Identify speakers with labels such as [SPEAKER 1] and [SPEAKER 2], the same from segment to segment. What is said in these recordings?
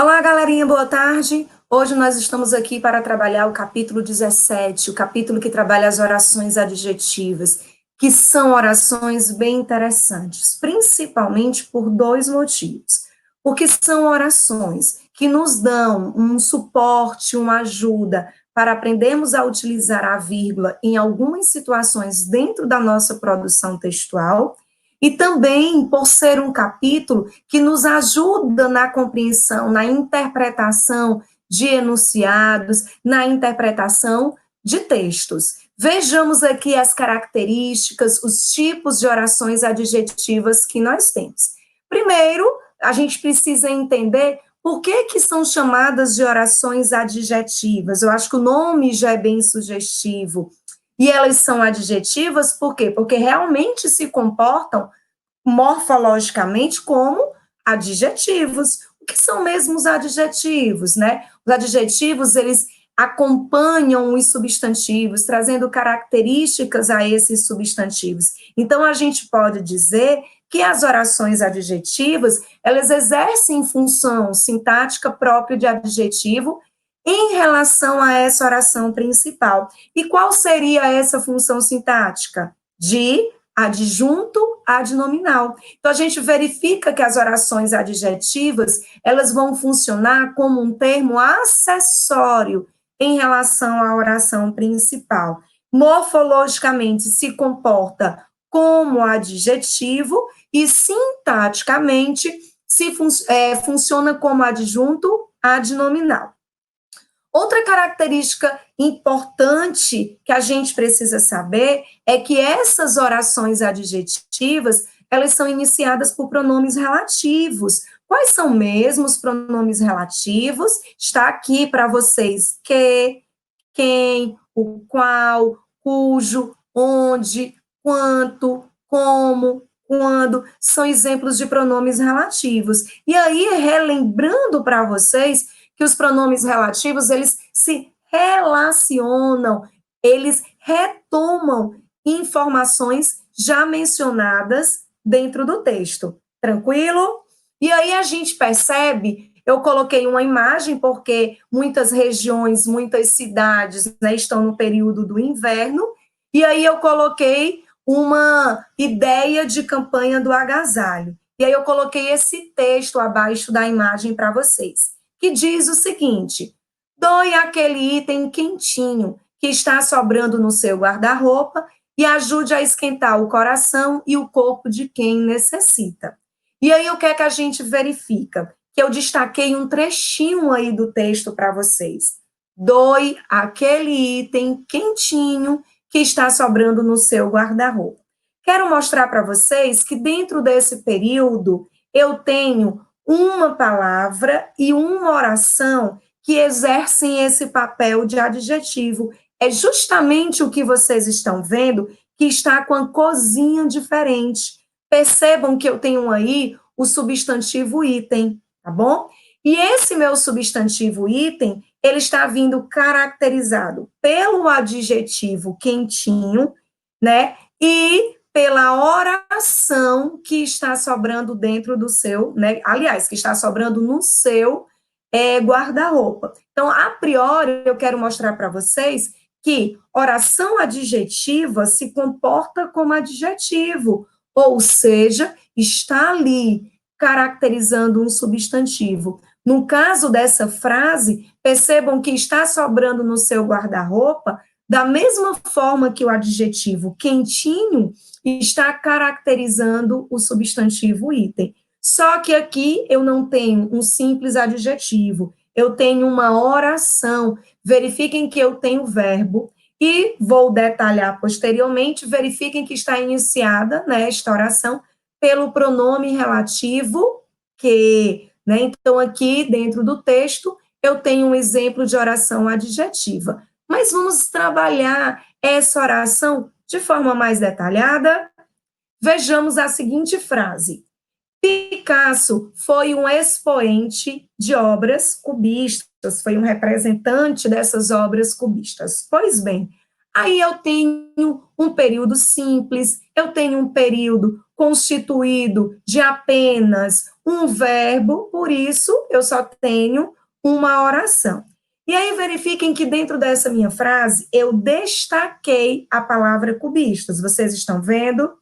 [SPEAKER 1] Olá, galerinha, boa tarde. Hoje nós estamos aqui para trabalhar o capítulo 17, o capítulo que trabalha as orações adjetivas, que são orações bem interessantes, principalmente por dois motivos. Porque são orações que nos dão um suporte, uma ajuda para aprendermos a utilizar a vírgula em algumas situações dentro da nossa produção textual, e também por ser um capítulo que nos ajuda na compreensão, na interpretação de enunciados, na interpretação de textos. Vejamos aqui as características, os tipos de orações adjetivas que nós temos. Primeiro, a gente precisa entender por que são chamadas de orações adjetivas. Eu acho que o nome já é bem sugestivo. E elas são adjetivas por quê? Porque realmente se comportam morfologicamente como adjetivos. O que são mesmo os adjetivos, né? Os adjetivos, eles acompanham os substantivos, trazendo características a esses substantivos. Então, a gente pode dizer que as orações adjetivas, elas exercem função sintática própria de adjetivo em relação a essa oração principal. E qual seria essa função sintática? De adjunto adnominal. Então, a gente verifica que as orações adjetivas, elas vão funcionar como um termo acessório em relação à oração principal. Morfologicamente, se comporta como adjetivo e sintaticamente funciona como adjunto adnominal. Outra característica importante que a gente precisa saber é que essas orações adjetivas, elas são iniciadas por pronomes relativos. Quais são mesmo os pronomes relativos? Está aqui para vocês que, quem, o qual, cujo, onde, quanto, como, quando, são exemplos de pronomes relativos. E aí, relembrando para vocês que os pronomes relativos, eles se relacionam, eles retomam informações já mencionadas dentro do texto. Tranquilo? E aí a gente percebe, eu coloquei uma imagem porque muitas regiões, muitas cidades, né, estão no período do inverno, e aí eu coloquei uma ideia de campanha do agasalho. E aí eu coloquei esse texto abaixo da imagem para vocês, que diz o seguinte: doe aquele item quentinho que está sobrando no seu guarda-roupa e ajude a esquentar o coração e o corpo de quem necessita. E aí, o que é que a gente verifica? Que eu destaquei um trechinho aí do texto para vocês. Doe aquele item quentinho que está sobrando no seu guarda-roupa. Quero mostrar para vocês que dentro desse período eu tenho uma palavra e uma oração que exercem esse papel de adjetivo. É justamente o que vocês estão vendo, que está com a cozinha diferente. Percebam que eu tenho aí o substantivo item, tá bom? E esse meu substantivo item, ele está vindo caracterizado pelo adjetivo quentinho, né? E pela oração que está sobrando dentro do seu, né? Aliás, que está sobrando no seu guarda-roupa. Então, a priori, eu quero mostrar para vocês que oração adjetiva se comporta como adjetivo, ou seja, está ali caracterizando um substantivo. No caso dessa frase, percebam que está sobrando no seu guarda-roupa, da mesma forma que o adjetivo quentinho está caracterizando o substantivo item. Só que aqui eu não tenho um simples adjetivo, eu tenho uma oração. Verifiquem que eu tenho verbo e vou detalhar posteriormente. Verifiquem que está iniciada, né, esta oração pelo pronome relativo que, né? Então aqui dentro do texto eu tenho um exemplo de oração adjetiva. Mas vamos trabalhar essa oração de forma mais detalhada. Vejamos a seguinte frase: Picasso foi um expoente de obras cubistas, foi um representante dessas obras cubistas. Pois bem, Aí eu tenho um período simples, eu tenho um período constituído de apenas um verbo, por isso eu só tenho uma oração. E aí verifiquem que dentro dessa minha frase eu destaquei a palavra cubistas. Vocês estão vendo?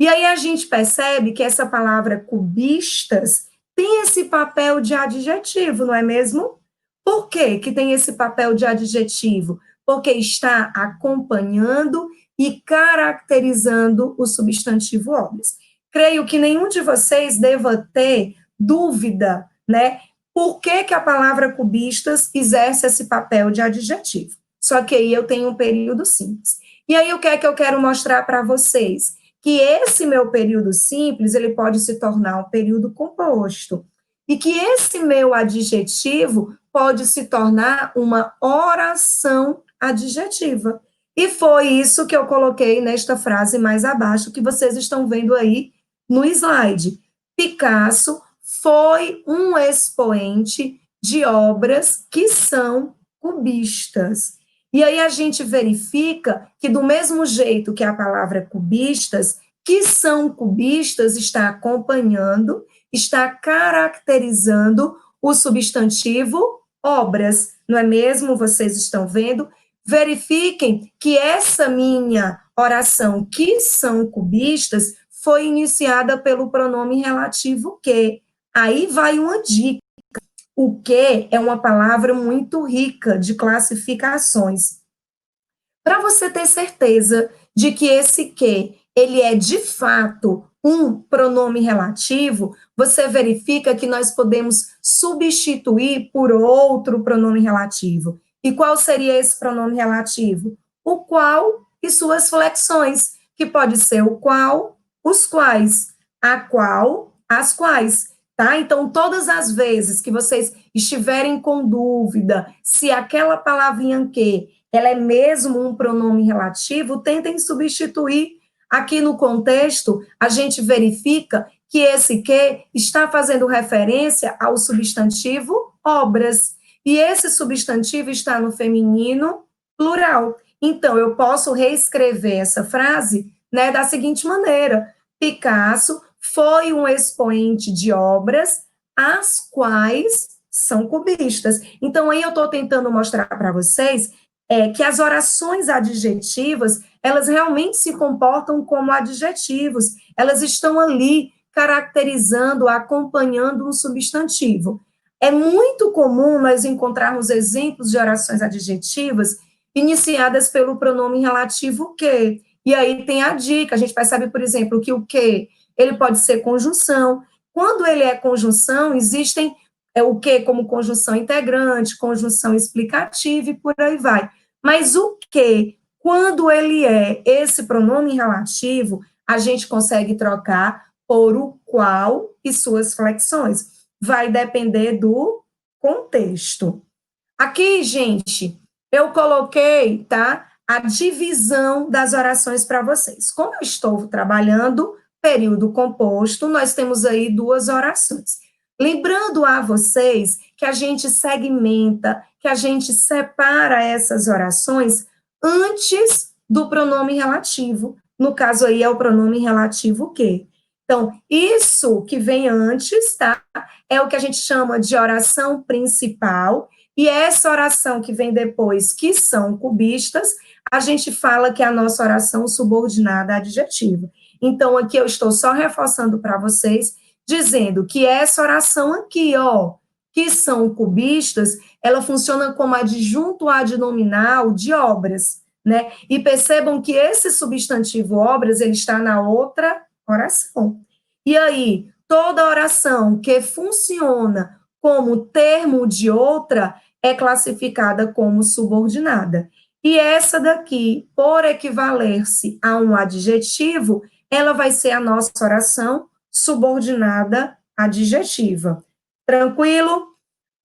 [SPEAKER 1] E aí a gente percebe que essa palavra cubistas tem esse papel de adjetivo, não é mesmo? Por que que tem esse papel de adjetivo? Porque está acompanhando e caracterizando o substantivo obras. Creio que nenhum de vocês deva ter dúvida, né? Por que que a palavra cubistas exerce esse papel de adjetivo? Só que aí eu tenho um período simples. E aí o que é que eu quero mostrar para vocês? Que esse meu período simples, ele pode se tornar um período composto. E que esse meu adjetivo pode se tornar uma oração adjetiva. E foi isso que eu coloquei nesta frase mais abaixo, que vocês estão vendo aí no slide. Picasso foi um expoente de obras que são cubistas. E aí a gente verifica que, do mesmo jeito que a palavra cubistas, que são cubistas, está acompanhando, está caracterizando o substantivo obras, não é mesmo? Vocês estão vendo? Verifiquem que essa minha oração, que são cubistas, foi iniciada pelo pronome relativo que. Aí vai uma dica. O que é uma palavra muito rica de classificações. Para você ter certeza de que esse que, ele é de fato um pronome relativo, você verifica que nós podemos substituir por outro pronome relativo. E qual seria esse pronome relativo? O qual e suas flexões, que pode ser o qual, os quais, a qual, as quais. Tá? Então, todas as vezes que vocês estiverem com dúvida se aquela palavrinha que ela é mesmo um pronome relativo, tentem substituir. Aqui no contexto, a gente verifica que esse que está fazendo referência ao substantivo obras. E esse substantivo está no feminino plural. Então, eu posso reescrever essa frase, né, da seguinte maneira: Picasso foi um expoente de obras, as quais são cubistas. Então, aí eu estou tentando mostrar para vocês que as orações adjetivas, elas realmente se comportam como adjetivos, elas estão ali caracterizando, acompanhando um substantivo. É muito comum nós encontrarmos exemplos de orações adjetivas iniciadas pelo pronome relativo que. E aí tem a dica, a gente percebe, por exemplo, que o que ele pode ser conjunção. Quando ele é conjunção, existem o que como conjunção integrante, conjunção explicativa e por aí vai. Mas o que, quando ele é esse pronome relativo, a gente consegue trocar por o qual e suas flexões. Vai depender do contexto. Aqui, gente, eu coloquei, tá, a divisão das orações para vocês. Como eu estou trabalhando período composto, nós temos aí duas orações. Lembrando a vocês que a gente segmenta, que a gente separa essas orações antes do pronome relativo. No caso aí é o pronome relativo que. Então, isso que vem antes, tá? É o que a gente chama de oração principal, e essa oração que vem depois, que são cubistas, a gente fala que é a nossa oração subordinada adjetiva. Então, aqui eu estou só reforçando para vocês, dizendo que essa oração aqui, ó, que são cubistas, ela funciona como adjunto adnominal de obras, né? E percebam que esse substantivo obras, ele está na outra oração. E aí, toda oração que funciona como termo de outra é classificada como subordinada. E essa daqui, por equivaler-se a um adjetivo, ela vai ser a nossa oração subordinada adjetiva. Tranquilo?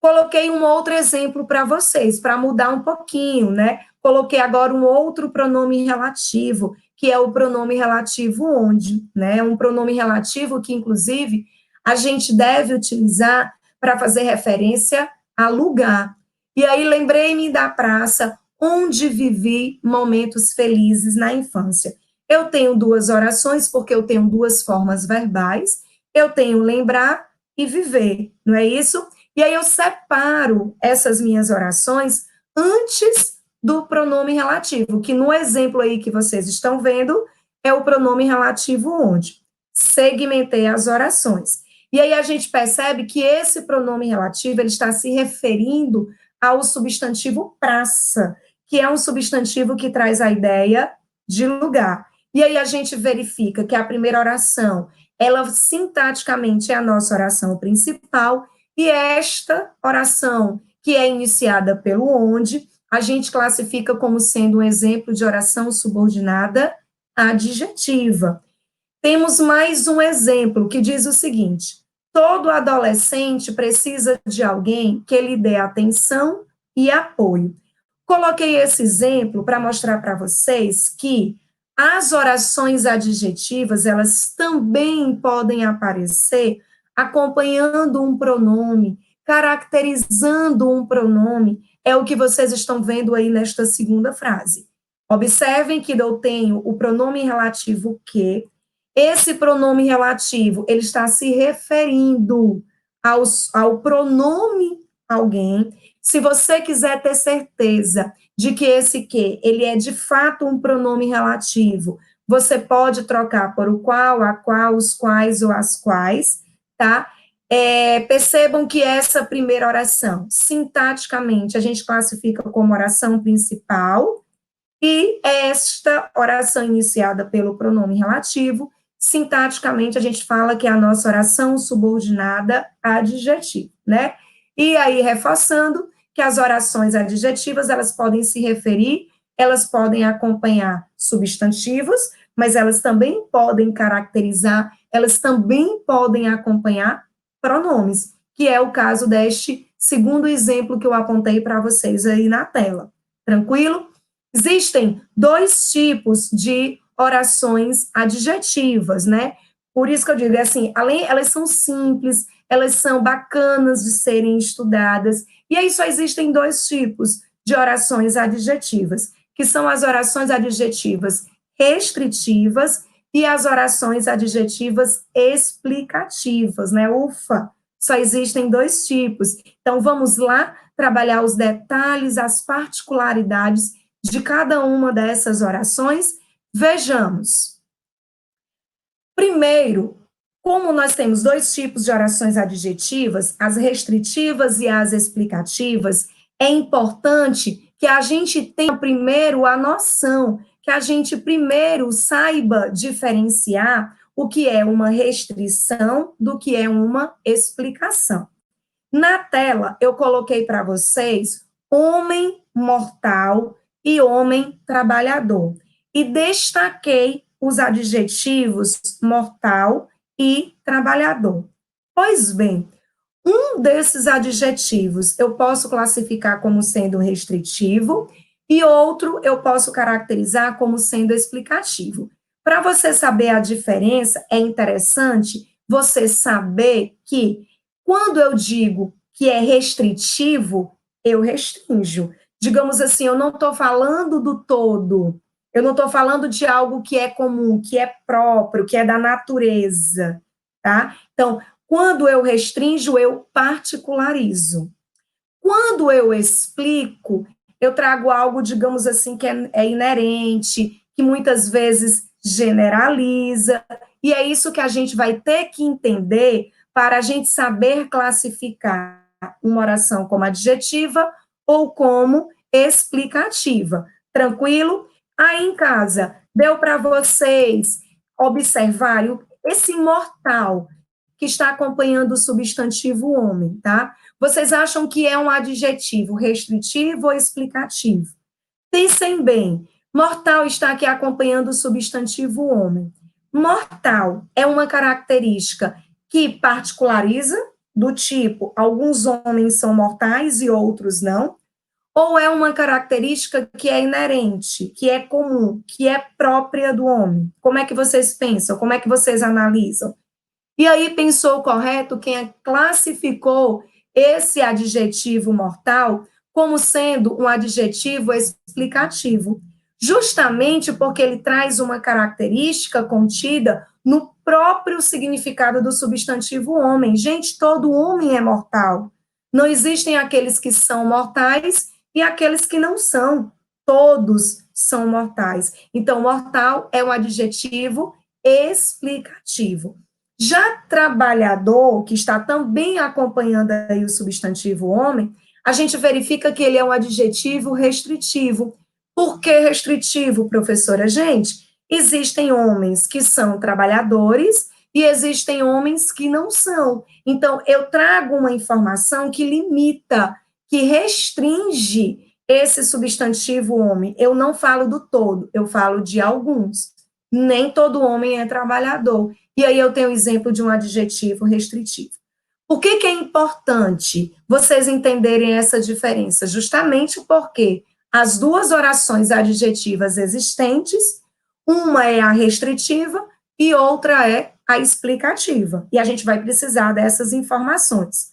[SPEAKER 1] Coloquei um outro exemplo para vocês, para mudar um pouquinho, né? Coloquei agora um outro pronome relativo, que é o pronome relativo onde, né? Um pronome relativo que, inclusive, a gente deve utilizar para fazer referência a lugar. E aí, lembrei-me da praça onde vivi momentos felizes na infância. Eu tenho duas orações, porque eu tenho duas formas verbais. Eu tenho lembrar e viver, não é isso? E aí eu separo essas minhas orações antes do pronome relativo, que no exemplo aí que vocês estão vendo, é o pronome relativo onde. Segmentei as orações. E aí a gente percebe que esse pronome relativo, ele está se referindo ao substantivo praça, que é um substantivo que traz a ideia de lugar. E aí a gente verifica que a primeira oração, ela sintaticamente é a nossa oração principal, e esta oração, que é iniciada pelo onde, a gente classifica como sendo um exemplo de oração subordinada adjetiva. Temos mais um exemplo que diz o seguinte: todo adolescente precisa de alguém que lhe dê atenção e apoio. Coloquei esse exemplo para mostrar para vocês que as orações adjetivas, elas também podem aparecer acompanhando um pronome, caracterizando um pronome, é o que vocês estão vendo aí nesta segunda frase. Observem que eu tenho o pronome relativo que, esse pronome relativo, ele está se referindo ao pronome alguém. Se você quiser ter certeza de que esse que, ele é de fato um pronome relativo, você pode trocar por o qual, a qual, os quais ou as quais, tá? Percebam que essa primeira oração, sintaticamente, a gente classifica como oração principal, e esta oração iniciada pelo pronome relativo, sintaticamente, a gente fala que é a nossa oração subordinada adjetiva, né? E aí, reforçando que as orações adjetivas, elas podem se referir, elas podem acompanhar substantivos, mas elas também podem caracterizar, elas também podem acompanhar pronomes, que é o caso deste segundo exemplo que eu apontei para vocês aí na tela. Tranquilo? Existem dois tipos de orações adjetivas, né? Por isso que eu digo, assim, além, elas são simples, elas são bacanas de serem estudadas, e aí só existem dois tipos de orações adjetivas, que são as orações adjetivas restritivas e as orações adjetivas explicativas, né? Ufa, só existem dois tipos. Então, vamos lá trabalhar os detalhes, as particularidades de cada uma dessas orações. Vejamos. Primeiro, como nós temos dois tipos de orações adjetivas, as restritivas e as explicativas, é importante que a gente tenha primeiro a noção, que a gente primeiro saiba diferenciar o que é uma restrição do que é uma explicação. Na tela, eu coloquei para vocês homem mortal e homem trabalhador. E destaquei os adjetivos mortal e trabalhador. Pois bem, um desses adjetivos eu posso classificar como sendo restritivo e outro eu posso caracterizar como sendo explicativo. Para você saber a diferença, é interessante você saber que quando eu digo que é restritivo, eu restrinjo. Digamos assim, eu não estou falando do todo, eu não estou falando de algo que é comum, que é próprio, que é da natureza, tá? Então, quando eu restringo, eu particularizo. Quando eu explico, eu trago algo, digamos assim, que é inerente, que muitas vezes generaliza, e é isso que a gente vai ter que entender para a gente saber classificar uma oração como adjetiva ou como explicativa. Tranquilo? Aí em casa, deu para vocês observarem esse imortal que está acompanhando o substantivo homem, tá? Vocês acham que é um adjetivo restritivo ou explicativo? Pensem bem, mortal está aqui acompanhando o substantivo homem. Mortal é uma característica que particulariza, do tipo, alguns homens são mortais e outros não, ou é uma característica que é inerente, que é comum, que é própria do homem? Como é que vocês pensam? Como é que vocês analisam? E aí pensou correto quem classificou esse adjetivo mortal como sendo um adjetivo explicativo, justamente porque ele traz uma característica contida no próprio significado do substantivo homem. Gente, todo homem é mortal. Não existem aqueles que são mortais e aqueles que não são. Todos são mortais. Então, mortal é um adjetivo explicativo. Já trabalhador, que está também acompanhando aí o substantivo homem, a gente verifica que ele é um adjetivo restritivo. Por que restritivo, professora? Gente, existem homens que são trabalhadores e existem homens que não são. Então, eu trago uma informação que limita, que restringe esse substantivo homem. Eu não falo do todo, eu falo de alguns. Nem todo homem é trabalhador. E aí eu tenho o exemplo de um adjetivo restritivo. Por que é importante vocês entenderem essa diferença? Justamente porque as duas orações adjetivas existentes, uma é a restritiva e outra é a explicativa. E a gente vai precisar dessas informações.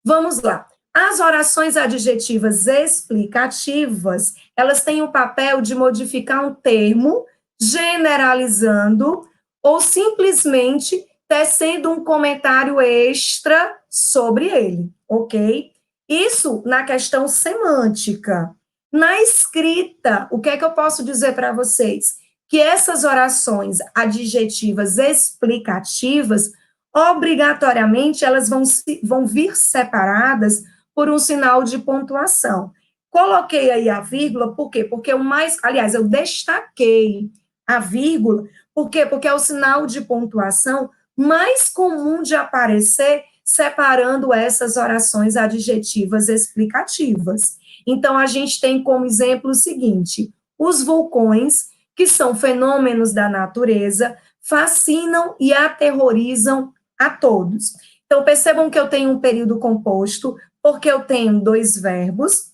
[SPEAKER 1] Vamos lá. As orações adjetivas explicativas, elas têm o papel de modificar um termo, generalizando ou simplesmente tecendo um comentário extra sobre ele, ok? Isso na questão semântica. Na escrita, o que é que eu posso dizer para vocês? Que essas orações adjetivas explicativas, obrigatoriamente, elas vão vir separadas por um sinal de pontuação. Coloquei aí a vírgula, por quê? Porque aliás, eu destaquei a vírgula, por quê? Porque é o sinal de pontuação mais comum de aparecer separando essas orações adjetivas explicativas. Então, a gente tem como exemplo o seguinte: os vulcões, que são fenômenos da natureza, fascinam e aterrorizam a todos. Então, percebam que eu tenho um período composto, porque eu tenho dois verbos,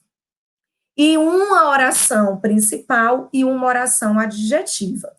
[SPEAKER 1] e uma oração principal e uma oração adjetiva.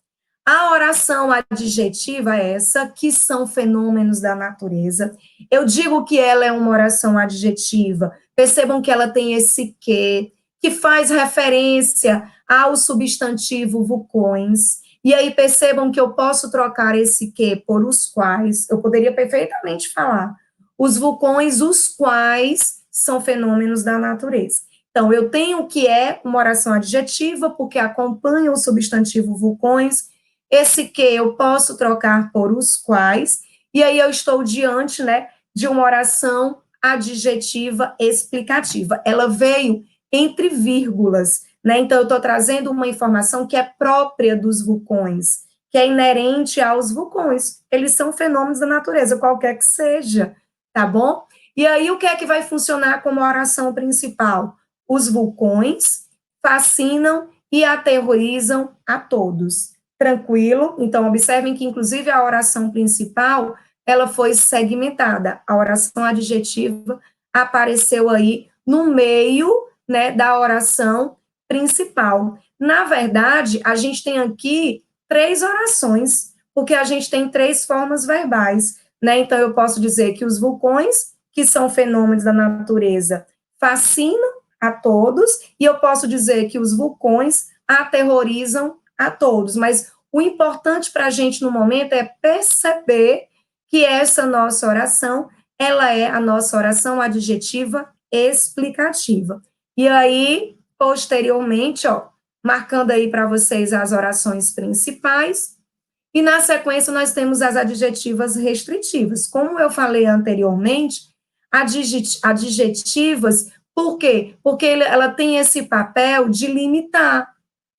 [SPEAKER 1] A oração adjetiva é essa, que são fenômenos da natureza. Eu digo que ela é uma oração adjetiva. Percebam que ela tem esse que faz referência ao substantivo vulcões. E aí percebam que eu posso trocar esse que por os quais. Eu poderia perfeitamente falar os vulcões, os quais são fenômenos da natureza. Então, eu tenho que é uma oração adjetiva, porque acompanha o substantivo vulcões. Esse que eu posso trocar por os quais, e aí eu estou diante, né, de uma oração adjetiva explicativa. Ela veio entre vírgulas, né? Então eu estou trazendo uma informação que é própria dos vulcões, que é inerente aos vulcões. Eles são fenômenos da natureza, qualquer que seja, tá bom? E aí o que é que vai funcionar como oração principal? Os vulcões fascinam e aterrorizam a todos. Tranquilo? Então, observem que, inclusive, a oração principal, ela foi segmentada. A oração adjetiva apareceu aí no meio, né, da oração principal. Na verdade, a gente tem aqui três orações, porque a gente tem três formas verbais, né? Então, eu posso dizer que os vulcões, que são fenômenos da natureza, fascinam a todos, e eu posso dizer que os vulcões aterrorizam a todos, mas o importante para a gente no momento é perceber que essa nossa oração, ela é a nossa oração adjetiva explicativa. E aí, posteriormente, ó, marcando aí para vocês as orações principais, e na sequência nós temos as adjetivas restritivas. Como eu falei anteriormente, adjetivas, por quê? Porque ela tem esse papel de limitar.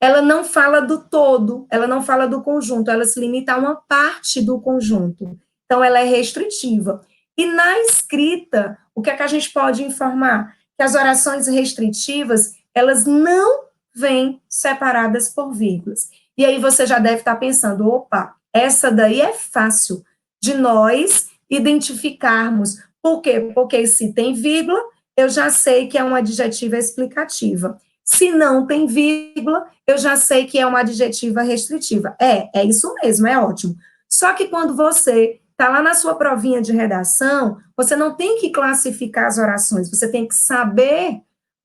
[SPEAKER 1] Ela não fala do todo, ela não fala do conjunto, ela se limita a uma parte do conjunto. Então, ela é restritiva. E na escrita, o que é que a gente pode informar? Que as orações restritivas, elas não vêm separadas por vírgulas. E aí você já deve estar pensando, opa, essa daí é fácil de nós identificarmos. Por quê? Porque se tem vírgula, eu já sei que é uma adjetiva explicativa. Se não tem vírgula, eu já sei que é uma adjetiva restritiva. É isso mesmo, é ótimo. Só que quando você está lá na sua provinha de redação, você não tem que classificar as orações, você tem que saber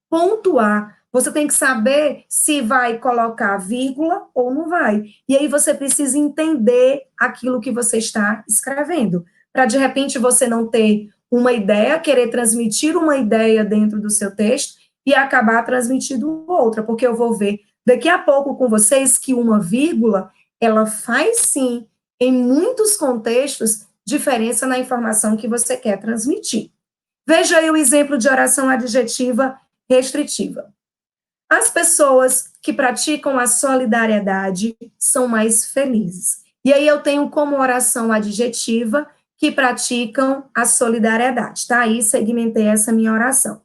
[SPEAKER 1] pontuar. Você tem que saber se vai colocar vírgula ou não vai. E aí você precisa entender aquilo que você está escrevendo, para de repente você não ter uma ideia, querer transmitir uma ideia dentro do seu texto e acabar transmitindo outra, porque eu vou ver daqui a pouco com vocês que uma vírgula, ela faz sim, em muitos contextos, diferença na informação que você quer transmitir. Veja aí o exemplo de oração adjetiva restritiva. As pessoas que praticam a solidariedade são mais felizes. E aí eu tenho como oração adjetiva que praticam a solidariedade, tá? Aí segmentei essa minha oração.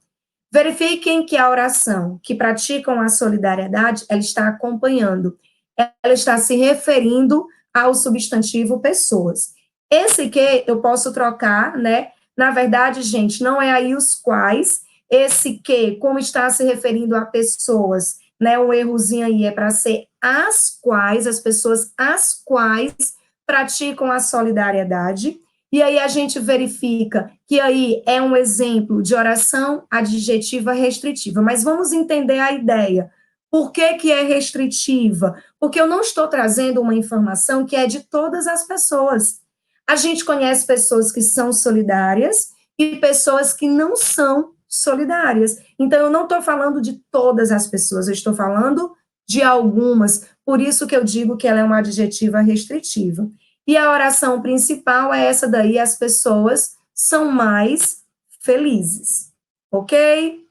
[SPEAKER 1] Verifiquem que a oração que praticam a solidariedade, ela está acompanhando, ela está se referindo ao substantivo pessoas. Esse que eu posso trocar, né? Na verdade, gente, não é aí os quais, esse que, como está se referindo a pessoas, né? Um errozinho aí é para ser as quais, as pessoas as quais praticam a solidariedade. E aí a gente verifica que aí é um exemplo de oração adjetiva restritiva. Mas vamos entender a ideia. Por que que é restritiva? Porque eu não estou trazendo uma informação que é de todas as pessoas. A gente conhece pessoas que são solidárias e pessoas que não são solidárias. Então, eu não estou falando de todas as pessoas, eu estou falando de algumas. Por isso que eu digo que ela é uma adjetiva restritiva. E a oração principal é essa daí, as pessoas são mais felizes, ok?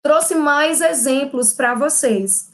[SPEAKER 1] Trouxe mais exemplos para vocês.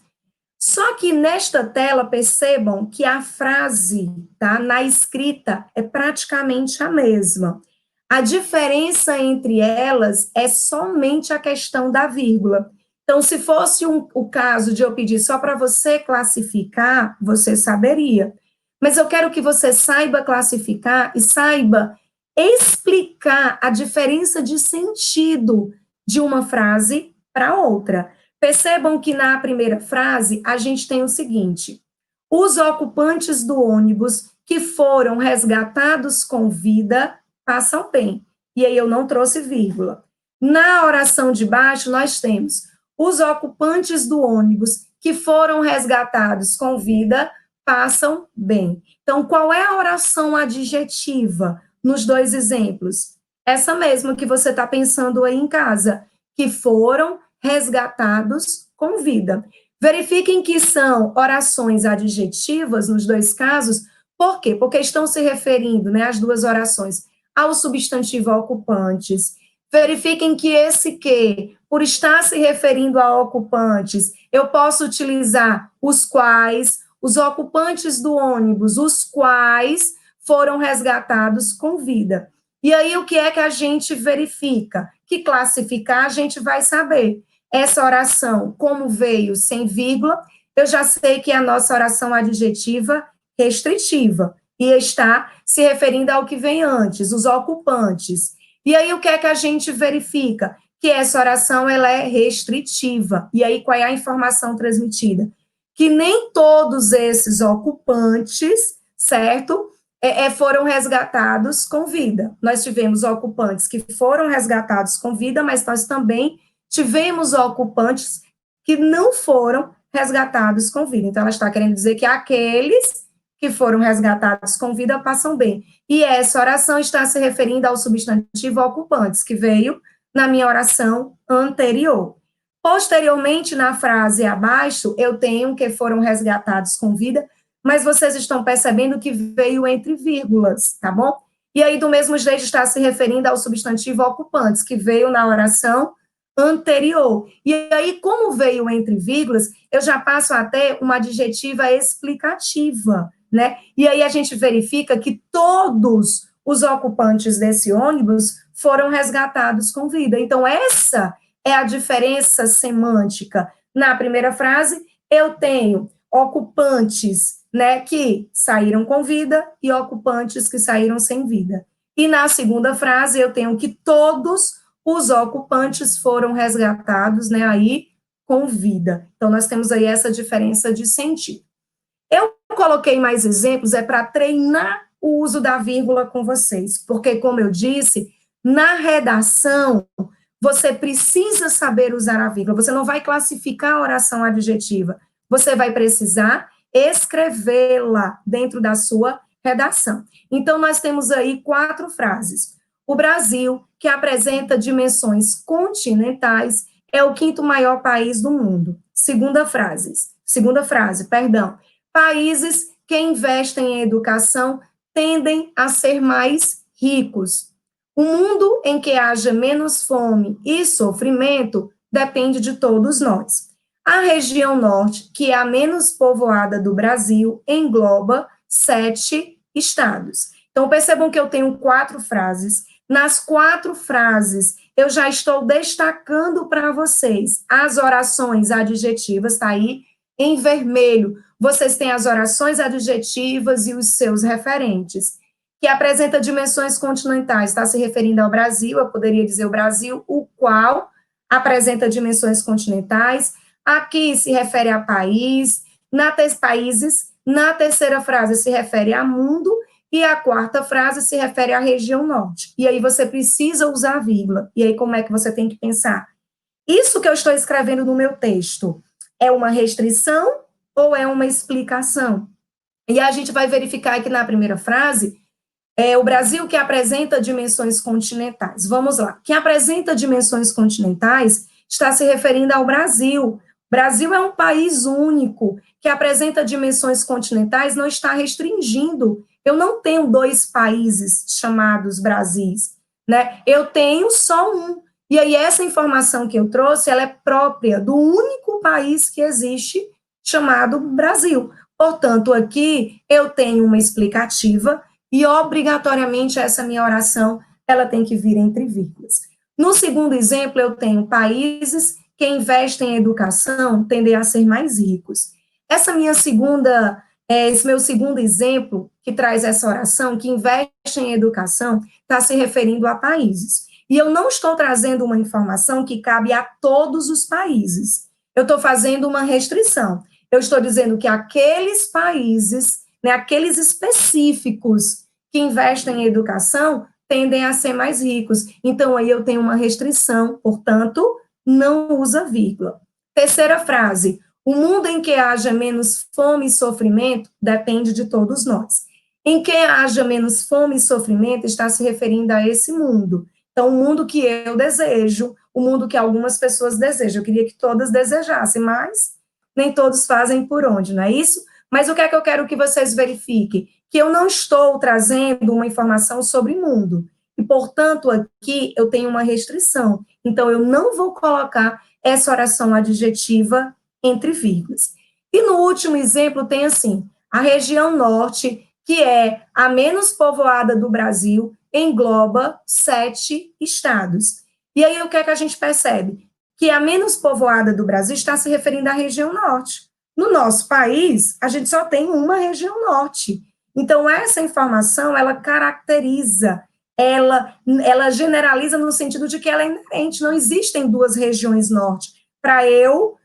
[SPEAKER 1] Só que nesta tela, percebam que a frase, tá, na escrita é praticamente a mesma. A diferença entre elas é somente a questão da vírgula. Então, se fosse o caso de eu pedir só para você classificar, você saberia. Mas eu quero que você saiba classificar e saiba explicar a diferença de sentido de uma frase para outra. Percebam que na primeira frase a gente tem o seguinte: os ocupantes do ônibus que foram resgatados com vida passam bem. E aí eu não trouxe vírgula. Na oração de baixo nós temos os ocupantes do ônibus que foram resgatados com vida passam bem. Então, qual é a oração adjetiva nos dois exemplos? Essa mesma que você está pensando aí em casa, que foram resgatados com vida. Verifiquem que são orações adjetivas nos dois casos, por quê? Porque estão se referindo, né, as duas orações, ao substantivo ocupantes. Verifiquem que esse que, por estar se referindo a ocupantes, eu posso utilizar os quais, os ocupantes do ônibus, os quais foram resgatados com vida. E aí, o que é que a gente verifica? Que classificar a gente vai saber. Essa oração, como veio sem vírgula, eu já sei que é a nossa oração adjetiva restritiva, e está se referindo ao que vem antes, os ocupantes. E aí, o que é que a gente verifica? Que essa oração, ela é restritiva. E aí, qual é a informação transmitida? Que nem todos esses ocupantes, certo? Foram resgatados com vida. Nós tivemos ocupantes que foram resgatados com vida, mas nós também tivemos ocupantes que não foram resgatados com vida. Então, ela está querendo dizer que aqueles que foram resgatados com vida passam bem. E essa oração está se referindo ao substantivo ocupantes, que veio na minha oração anterior. Posteriormente, na frase abaixo, eu tenho que foram resgatados com vida, mas vocês estão percebendo que veio entre vírgulas, tá bom? E aí, do mesmo jeito, está se referindo ao substantivo ocupantes, que veio na oração anterior. E aí, como veio entre vírgulas, eu já passo até uma adjetiva explicativa, né? E aí a gente verifica que todos os ocupantes desse ônibus foram resgatados com vida. Então, essa é a diferença semântica. Na primeira frase, eu tenho ocupantes, né, que saíram com vida e ocupantes que saíram sem vida. E na segunda frase, eu tenho que todos os ocupantes foram resgatados, né, aí com vida. Então, nós temos aí essa diferença de sentido. Eu coloquei mais exemplos, é para treinar o uso da vírgula com vocês, porque, como eu disse, na redação, você precisa saber usar a vírgula. Você não vai classificar a oração adjetiva. Você vai precisar escrevê-la dentro da sua redação. Então, nós temos aí 4 frases. O Brasil, que apresenta dimensões continentais, é o 5º maior país do mundo. Segunda frase, perdão. Países que investem em educação tendem a ser mais ricos. O mundo em que haja menos fome e sofrimento depende de todos nós. A região norte, que é a menos povoada do Brasil, engloba 7 estados. Então, percebam que eu tenho 4 frases. Nas 4 frases, eu já estou destacando para vocês as orações adjetivas, está aí em vermelho. Vocês têm as orações adjetivas e os seus referentes, que apresenta dimensões continentais, está se referindo ao Brasil, eu poderia dizer o Brasil, o qual apresenta dimensões continentais. Aqui se refere a países, na terceira frase se refere a mundo, e a quarta frase se refere à região norte. E aí você precisa usar a vírgula. E aí como é que você tem que pensar? Isso que eu estou escrevendo no meu texto é uma restrição ou é uma explicação? E a gente vai verificar aqui na primeira frase, o Brasil que apresenta dimensões continentais. Vamos lá. Que apresenta dimensões continentais está se referindo ao Brasil. Brasil é um país único que apresenta dimensões continentais, não está restringindo. Eu não tenho 2 países chamados Brasis, né? Eu tenho só um. E aí essa informação que eu trouxe, ela é própria do único país que existe, chamado Brasil. Portanto, aqui eu tenho uma explicativa e obrigatoriamente essa minha oração, ela tem que vir entre vírgulas. No segundo exemplo, eu tenho países que investem em educação tendem a ser mais ricos. Esse meu segundo exemplo, que traz essa oração, que investe em educação, está se referindo a países. E eu não estou trazendo uma informação que cabe a todos os países. Eu estou fazendo uma restrição. Eu estou dizendo que aqueles países, né, aqueles específicos que investem em educação, tendem a ser mais ricos. Então, aí eu tenho uma restrição, portanto, não usa vírgula. Terceira frase, o mundo em que haja menos fome e sofrimento depende de todos nós. Em que haja menos fome e sofrimento está se referindo a esse mundo. Então, o mundo que eu desejo, o mundo que algumas pessoas desejam. Eu queria que todas desejassem, mas nem todos fazem por onde, não é isso? Mas o que é que eu quero que vocês verifiquem? Que eu não estou trazendo uma informação sobre mundo. E, portanto, aqui eu tenho uma restrição. Então, eu não vou colocar essa oração adjetiva entre vírgulas. E no último exemplo tem assim, a região norte, que é a menos povoada do Brasil, engloba 7 estados. E aí o que é que a gente percebe? Que a menos povoada do Brasil está se referindo à região norte. No nosso país, a gente só tem uma região norte. Então, essa informação, ela caracteriza, ela generaliza no sentido de que ela é inerente, não existem 2 regiões norte. Para eu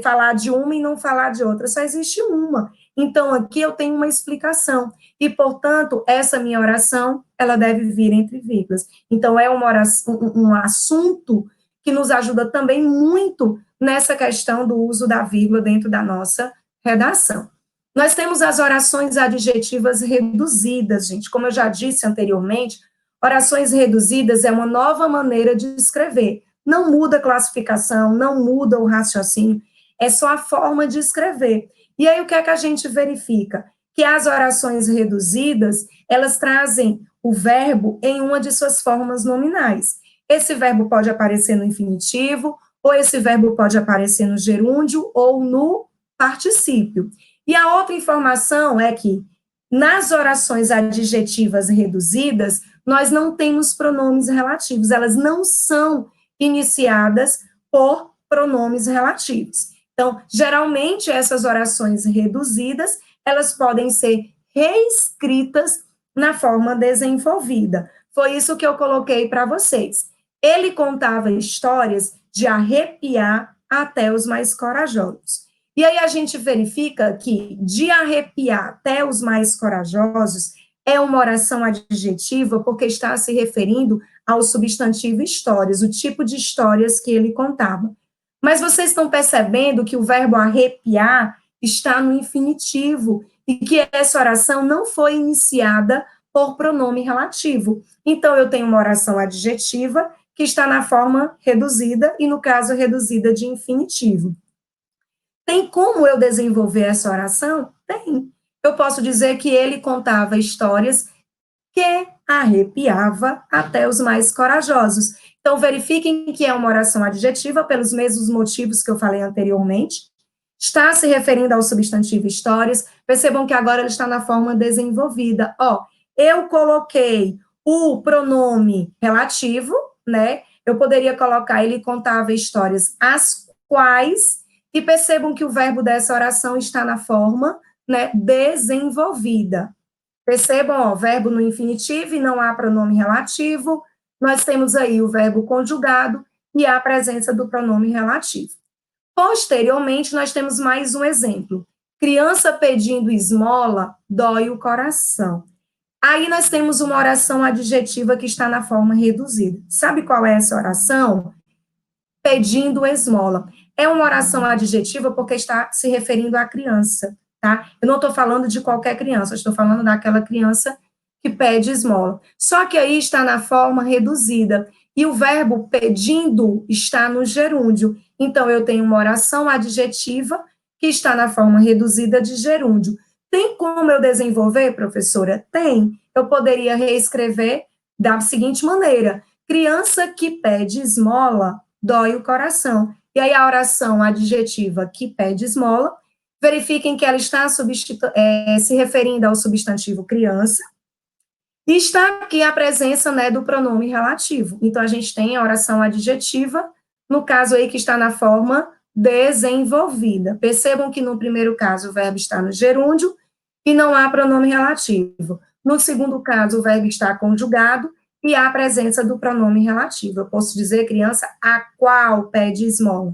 [SPEAKER 1] falar de uma e não falar de outra, só existe uma. Então, aqui eu tenho uma explicação. E, portanto, essa minha oração, ela deve vir entre vírgulas. Então, é uma oração, um assunto que nos ajuda também muito nessa questão do uso da vírgula dentro da nossa redação. Nós temos as orações adjetivas reduzidas, gente. Como eu já disse anteriormente, orações reduzidas é uma nova maneira de escrever. Não muda a classificação, não muda o raciocínio, é só a forma de escrever. E aí, o que é que a gente verifica? Que as orações reduzidas, elas trazem o verbo em uma de suas formas nominais. Esse verbo pode aparecer no infinitivo, ou esse verbo pode aparecer no gerúndio ou no particípio. E a outra informação é que, nas orações adjetivas reduzidas, nós não temos pronomes relativos, elas não são iniciadas por pronomes relativos. Então, geralmente, essas orações reduzidas, elas podem ser reescritas na forma desenvolvida. Foi isso que eu coloquei para vocês. Ele contava histórias de arrepiar até os mais corajosos. E aí a gente verifica que de arrepiar até os mais corajosos é uma oração adjetiva porque está se referindo ao substantivo histórias, o tipo de histórias que ele contava. Mas vocês estão percebendo que o verbo arrepiar está no infinitivo e que essa oração não foi iniciada por pronome relativo. Então, eu tenho uma oração adjetiva que está na forma reduzida, e no caso, reduzida de infinitivo. Tem como eu desenvolver essa oração? Tem. Eu posso dizer que ele contava histórias que arrepiava até os mais corajosos. Então, verifiquem que é uma oração adjetiva pelos mesmos motivos que eu falei anteriormente. Está se referindo ao substantivo histórias. Percebam que agora ele está na forma desenvolvida. Ó, eu coloquei o pronome relativo, né? Eu poderia colocar, ele contava histórias as quais, e percebam que o verbo dessa oração está na forma, né, desenvolvida. Percebam, ó, verbo no infinitivo e não há pronome relativo. Nós temos aí o verbo conjugado e a presença do pronome relativo. Posteriormente, nós temos mais um exemplo. Criança pedindo esmola, dói o coração. Aí nós temos uma oração adjetiva que está na forma reduzida. Sabe qual é essa oração? Pedindo esmola. É uma oração adjetiva porque está se referindo à criança, tá? Eu não estou falando de qualquer criança, eu estou falando daquela criança que pede esmola. Só que aí está na forma reduzida, e o verbo pedindo está no gerúndio. Então, eu tenho uma oração adjetiva que está na forma reduzida de gerúndio. Tem como eu desenvolver, professora? Tem. Eu poderia reescrever da seguinte maneira: criança que pede esmola, dói o coração. E aí a oração adjetiva que pede esmola, verifiquem que ela está se referindo ao substantivo criança, e está aqui a presença, né, do pronome relativo. Então, a gente tem a oração adjetiva, no caso aí que está na forma desenvolvida. Percebam que no primeiro caso o verbo está no gerúndio e não há pronome relativo. No segundo caso, o verbo está conjugado e há a presença do pronome relativo. Eu posso dizer criança a qual pede esmola.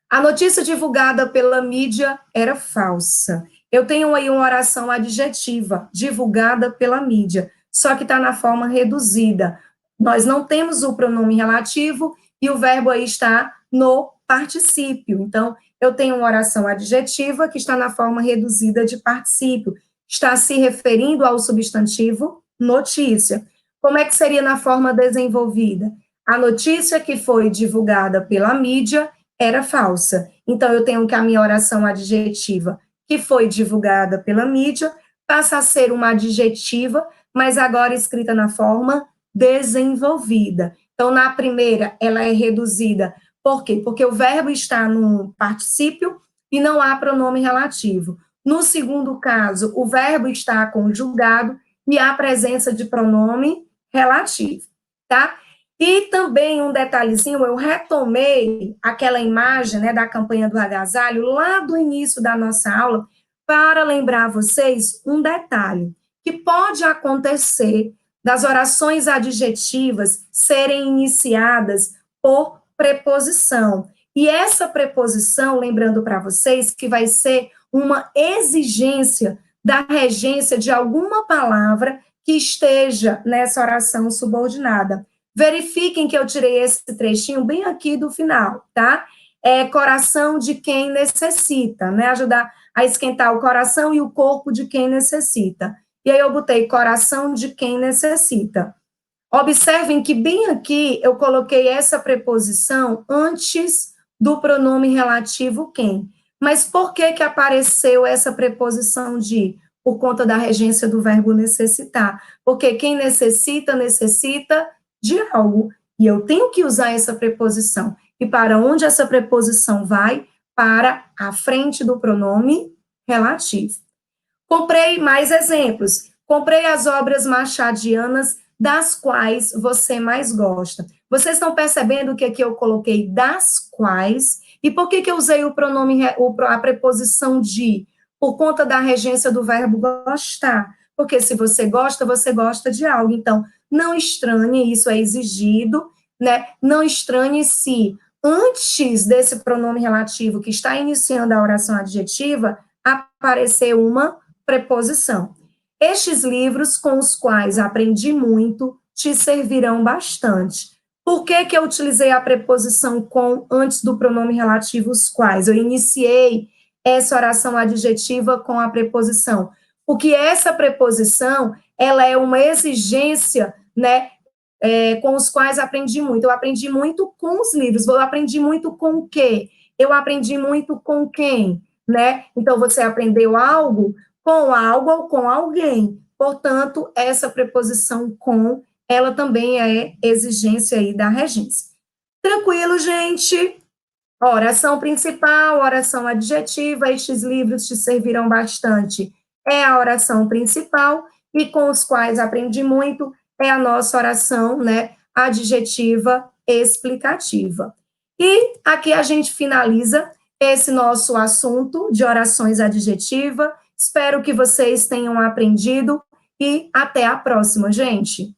[SPEAKER 1] A notícia divulgada pela mídia era falsa. Eu tenho aí uma oração adjetiva, divulgada pela mídia, só que está na forma reduzida. Nós não temos o pronome relativo e o verbo aí está no particípio. Então, eu tenho uma oração adjetiva que está na forma reduzida de particípio. Está se referindo ao substantivo notícia. Como é que seria na forma desenvolvida? A notícia que foi divulgada pela mídia era falsa. Então, eu tenho que a minha oração adjetiva, que foi divulgada pela mídia, passa a ser uma adjetiva, mas agora escrita na forma desenvolvida. Então, na primeira, ela é reduzida. Por quê? Porque o verbo está no particípio e não há pronome relativo. No segundo caso, o verbo está conjugado e há presença de pronome relativo, tá? E também um detalhezinho, eu retomei aquela imagem, né, da campanha do agasalho lá do início da nossa aula para lembrar vocês um detalhe que pode acontecer das orações adjetivas serem iniciadas por preposição. E essa preposição, lembrando para vocês, que vai ser uma exigência da regência de alguma palavra que esteja nessa oração subordinada. Verifiquem que eu tirei esse trechinho bem aqui do final, tá? É coração de quem necessita, né? Ajudar a esquentar o coração e o corpo de quem necessita. E aí eu botei coração de quem necessita. Observem que bem aqui eu coloquei essa preposição antes do pronome relativo quem. Mas por que que apareceu essa preposição de? Por conta da regência do verbo necessitar. Porque quem necessita, necessita de algo. E eu tenho que usar essa preposição. E para onde essa preposição vai? Para a frente do pronome relativo. Comprei mais exemplos. Comprei as obras machadianas das quais você mais gosta. Vocês estão percebendo que aqui eu coloquei das quais? E por que que eu usei o pronome, a preposição de? Por conta da regência do verbo gostar. Porque se você gosta de algo. Então, não estranhe, isso é exigido, né? Não estranhe se antes desse pronome relativo que está iniciando a oração adjetiva, aparecer uma preposição. Estes livros com os quais aprendi muito te servirão bastante. Por que que eu utilizei a preposição com antes do pronome relativo os quais? Eu iniciei essa oração adjetiva com a preposição, porque essa preposição, ela é uma exigência, né, com os quais aprendi muito. Eu aprendi muito com os livros. Eu aprendi muito com o quê? Eu aprendi muito com quem, né? Então, você aprendeu algo ou com alguém. Portanto, essa preposição com, ela também é exigência aí da regência. Tranquilo, gente? Oração principal, oração adjetiva, estes livros te servirão bastante. É a oração principal e com os quais aprendi muito é a nossa oração, né, adjetiva explicativa. E aqui a gente finaliza esse nosso assunto de orações adjetivas. Espero que vocês tenham aprendido e até a próxima, gente.